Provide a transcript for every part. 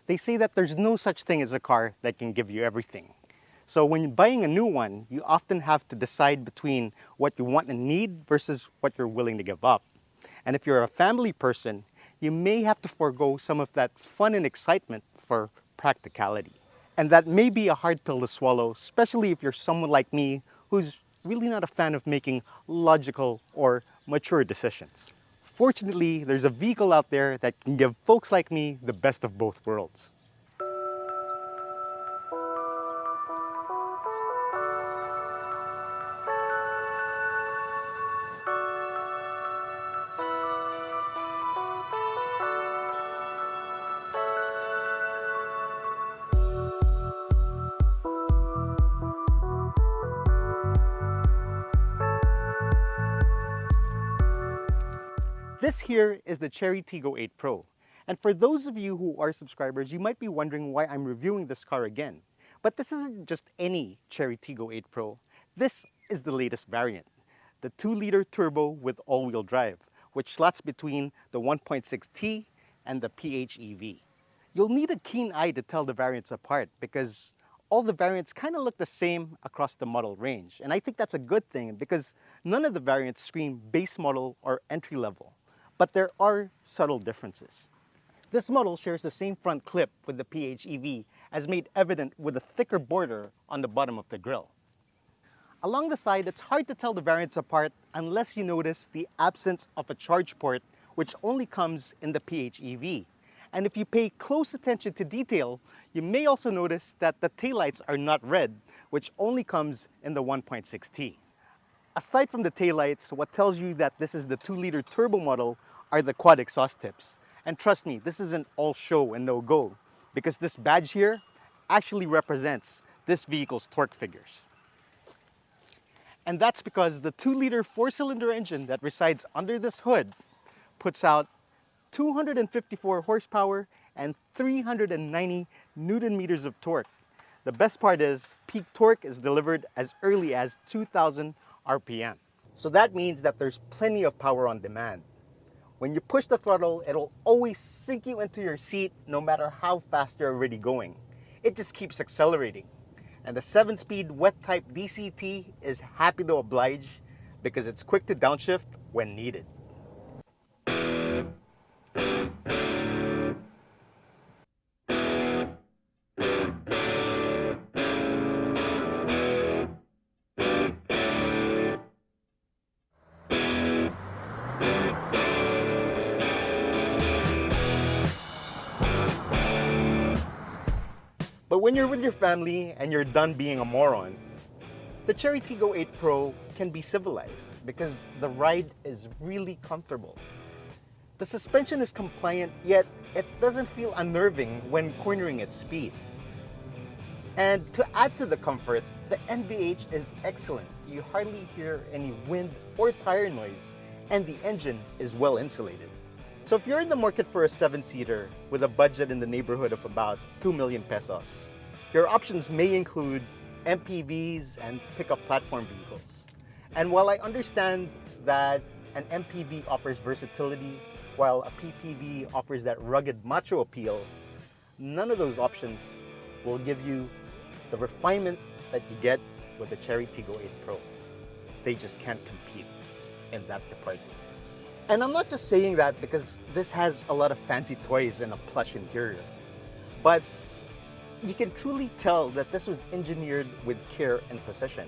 They say that there's no such thing as a car that can give you everything. So when buying a new one, you often have to decide between what you want and need versus what you're willing to give up. And if you're a family person, you may have to forego some of that fun and excitement for practicality. And that may be a hard pill to swallow, especially if you're someone like me who's really not a fan of making logical or mature decisions. Fortunately, there's a vehicle out there that can give folks like me the best of both worlds. This here is the Chery Tiggo 8 Pro. And for those of you who are subscribers, you might be wondering why I'm reviewing this car again. But this isn't just any Chery Tiggo 8 Pro. This is the latest variant, the 2-liter turbo with all-wheel drive, which slots between the 1.6T and the PHEV. You'll need a keen eye to tell the variants apart because all the variants kind of look the same across the model range. And I think that's a good thing because none of the variants scream base model or entry level. But there are subtle differences. This model shares the same front clip with the PHEV, as made evident with a thicker border on the bottom of the grille. Along the side, it's hard to tell the variants apart unless you notice the absence of a charge port, which only comes in the PHEV. And if you pay close attention to detail, you may also notice that the taillights are not red, which only comes in the 1.6T. Aside from the taillights, what tells you that this is the 2-liter turbo model are the quad exhaust tips. And trust me, this isn't all show and no go, because this badge here actually represents this vehicle's torque figures. And that's because the 2-liter 4-cylinder engine that resides under this hood puts out 254 horsepower and 390 Newton meters of torque. The best part is peak torque is delivered as early as 2,000 RPM. So that means that there's plenty of power on demand. When you push the throttle, it'll always sink you into your seat no matter how fast you're already going. It just keeps accelerating. And the 7-speed wet-type DCT is happy to oblige because it's quick to downshift when needed. But when you're with your family and you're done being a moron, the Chery Tiggo 8 Pro can be civilized because the ride is really comfortable. The suspension is compliant, yet it doesn't feel unnerving when cornering at speed. And to add to the comfort, the NVH is excellent. You hardly hear any wind or tire noise, and the engine is well insulated. So if you're in the market for a 7-seater with a budget in the neighborhood of about 2 million pesos, your options may include MPVs and pickup platform vehicles. And while I understand that an MPV offers versatility, while a PPV offers that rugged macho appeal, none of those options will give you the refinement that you get with the Chery Tiggo 8 Pro. They just can't compete in that department. And I'm not just saying that because this has a lot of fancy toys and a plush interior, but you can truly tell that this was engineered with care and precision.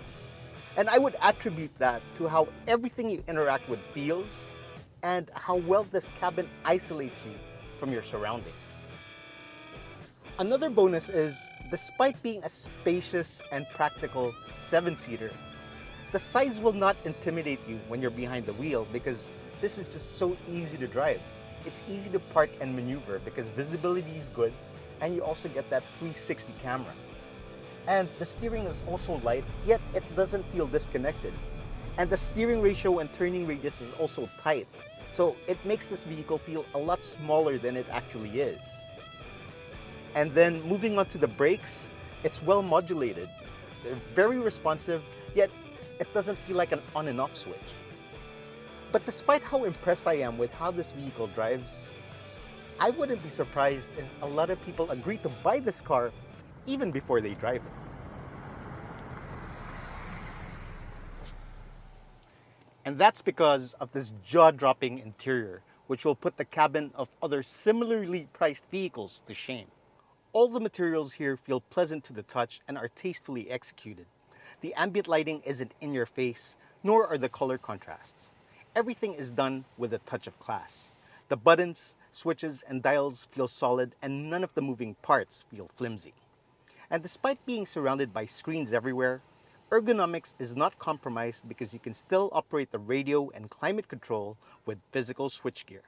And I would attribute that to how everything you interact with feels and how well this cabin isolates you from your surroundings. Another bonus is, despite being a spacious and practical 7-seater, the size will not intimidate you when you're behind the wheel because this is just so easy to drive. It's easy to park and maneuver because visibility is good and you also get that 360 camera. And the steering is also light, yet it doesn't feel disconnected. And the steering ratio and turning radius is also tight. So it makes this vehicle feel a lot smaller than it actually is. And then moving on to the brakes, it's well modulated. They're very responsive, yet it doesn't feel like an on and off switch. But despite how impressed I am with how this vehicle drives, I wouldn't be surprised if a lot of people agree to buy this car even before they drive it. And that's because of this jaw-dropping interior, which will put the cabin of other similarly priced vehicles to shame. All the materials here feel pleasant to the touch and are tastefully executed. The ambient lighting isn't in your face, nor are the color contrasts. Everything is done with a touch of class. The buttons, switches, and dials feel solid, and none of the moving parts feel flimsy. And despite being surrounded by screens everywhere, ergonomics is not compromised because you can still operate the radio and climate control with physical switchgear.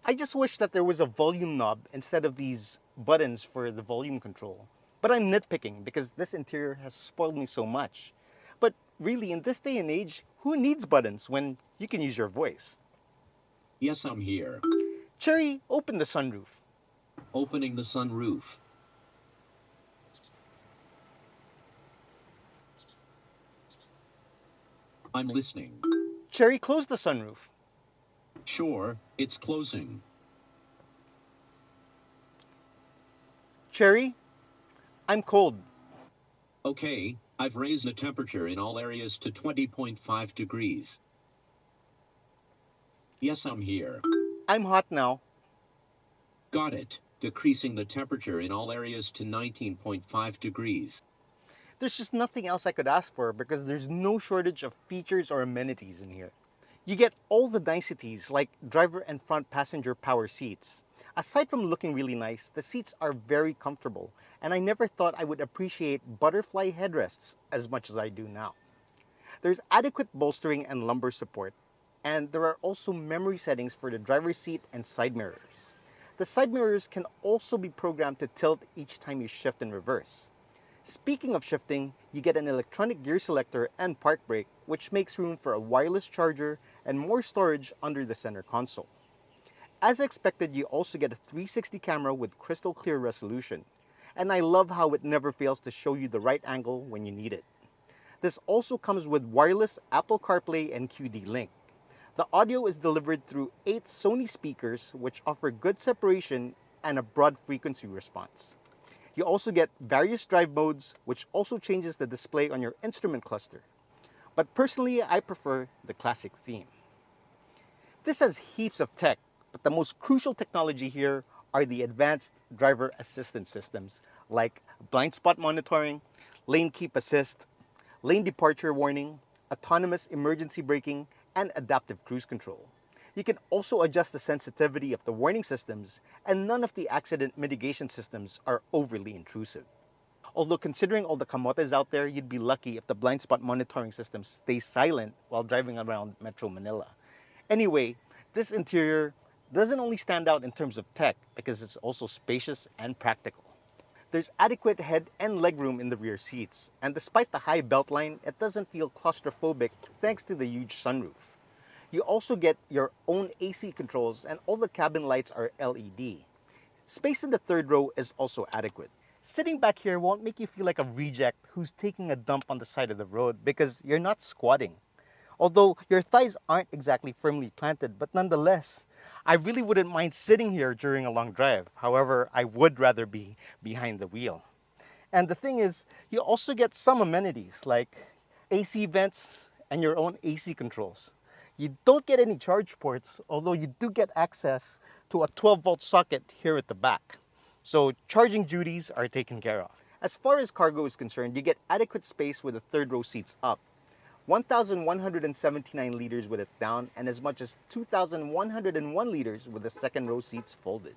I just wish that there was a volume knob instead of these buttons for the volume control. But I'm nitpicking because this interior has spoiled me so much. But really, in this day and age, who needs buttons when you can use your voice? Yes, I'm here. Chery, open the sunroof. Opening the sunroof. I'm listening. Chery, close the sunroof. Sure, it's closing. Chery, I'm cold. Okay, I've raised the temperature in all areas to 20.5 degrees. Yes, I'm here. I'm hot now. Got it. Decreasing the temperature in all areas to 19.5 degrees. There's just nothing else I could ask for because there's no shortage of features or amenities in here. You get all the niceties like driver and front passenger power seats. Aside from looking really nice, the seats are very comfortable, and I never thought I would appreciate butterfly headrests as much as I do now. There's adequate bolstering and lumbar support, and there are also memory settings for the driver's seat and side mirrors. The side mirrors can also be programmed to tilt each time you shift in reverse. Speaking of shifting, you get an electronic gear selector and park brake, which makes room for a wireless charger and more storage under the center console. As expected, you also get a 360 camera with crystal clear resolution, and I love how it never fails to show you the right angle when you need it. This also comes with wireless Apple CarPlay and QD Link. The audio is delivered through 8 Sony speakers, which offer good separation and a broad frequency response. You also get various drive modes, which also changes the display on your instrument cluster. But personally, I prefer the classic theme. This has heaps of tech, but the most crucial technology here are the advanced driver assistance systems like blind spot monitoring, lane keep assist, lane departure warning, autonomous emergency braking, and adaptive cruise control. You can also adjust the sensitivity of the warning systems, and none of the accident mitigation systems are overly intrusive. Although considering all the camotes out there, you'd be lucky if the blind spot monitoring system stays silent while driving around Metro Manila. Anyway, this interior doesn't only stand out in terms of tech because it's also spacious and practical. There's adequate head and legroom in the rear seats, and despite the high beltline, it doesn't feel claustrophobic thanks to the huge sunroof. You also get your own AC controls, and all the cabin lights are LED. Space in the third row is also adequate. Sitting back here won't make you feel like a reject who's taking a dump on the side of the road because you're not squatting. Although your thighs aren't exactly firmly planted, but nonetheless, I really wouldn't mind sitting here during a long drive. However, I would rather be behind the wheel. And the thing is, you also get some amenities like AC vents and your own AC controls. You don't get any charge ports, although you do get access to a 12-volt socket here at the back. So charging duties are taken care of. As far as cargo is concerned, you get adequate space with the third row seats up, 1,179 liters with it down, and as much as 2,101 liters with the second row seats folded.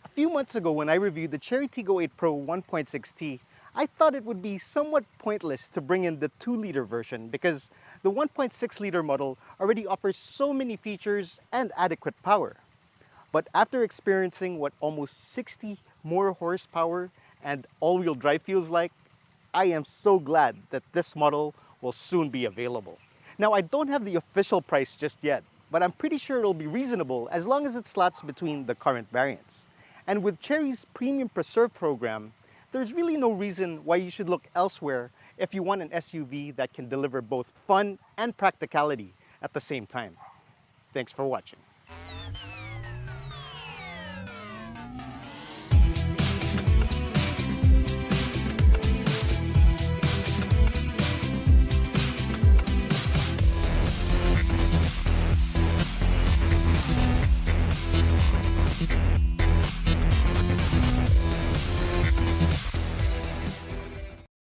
A few months ago when I reviewed the Chery Tiggo 8 Pro 1.6T, I thought it would be somewhat pointless to bring in the 2-liter version because the 1.6-liter model already offers so many features and adequate power. But after experiencing what almost 60 more horsepower and all-wheel drive feels like, I am so glad that this model will soon be available. Now, I don't have the official price just yet, but I'm pretty sure it'll be reasonable as long as it slots between the current variants. And with Chery's Premium Preserve program, there's really no reason why you should look elsewhere if you want an SUV that can deliver both fun and practicality at the same time. Thanks for watching.